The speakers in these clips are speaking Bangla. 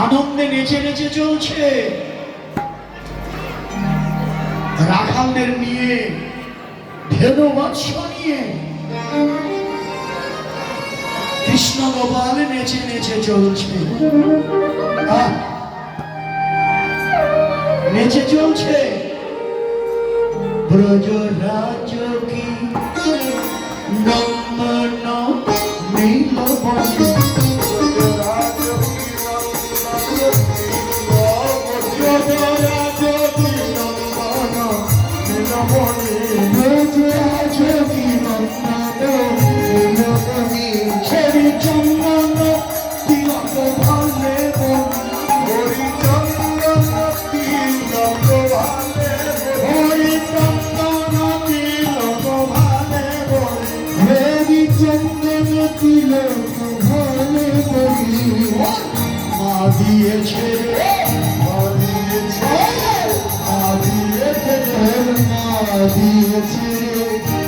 আনন্দে নেচে নেচে চলছে। রাখালদের নিয়ে, ধেনু বৎস নিয়ে কৃষ্ণ গোপাল নেচে নেচে চলছে। নেচে চলছে। ব্রজরাজ কি নন্দন নীলবনে, দিয়েছে দিয়েছে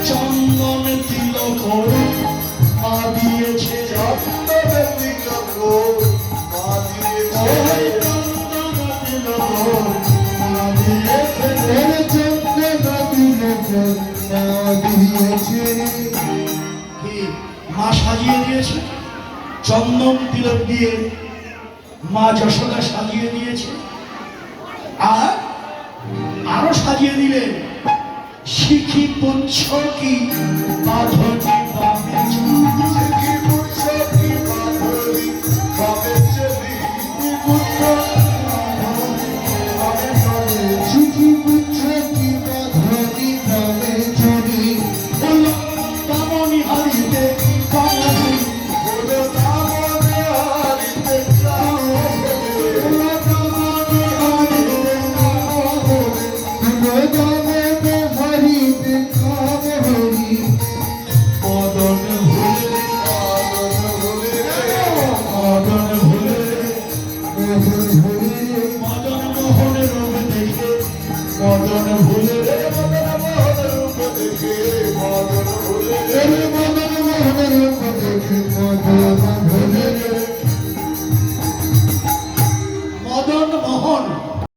চন্দন তিলক, মা দিয়েছে চন্দন তিলক, মা দিয়েছে চন্দন তিলক, মা দিয়েছে চন্দন তিলক, মা দিয়েছে। কি মা সাজিয়ে দিয়েছে চন্দন তিলক দিয়ে, মা যশোদা সাজিয়ে দিয়েছে। আর আরো সাজিয়ে দিলেন শিখি পুচ্ছ কি বাঁধনি বামে চলি, শিখি পুচ্ছ কি বাঁধনি বামে চলি, শিখি পুচ্ছ কি বাঁধনি বামে চলি, কামনি হারিতে কামনি, মদন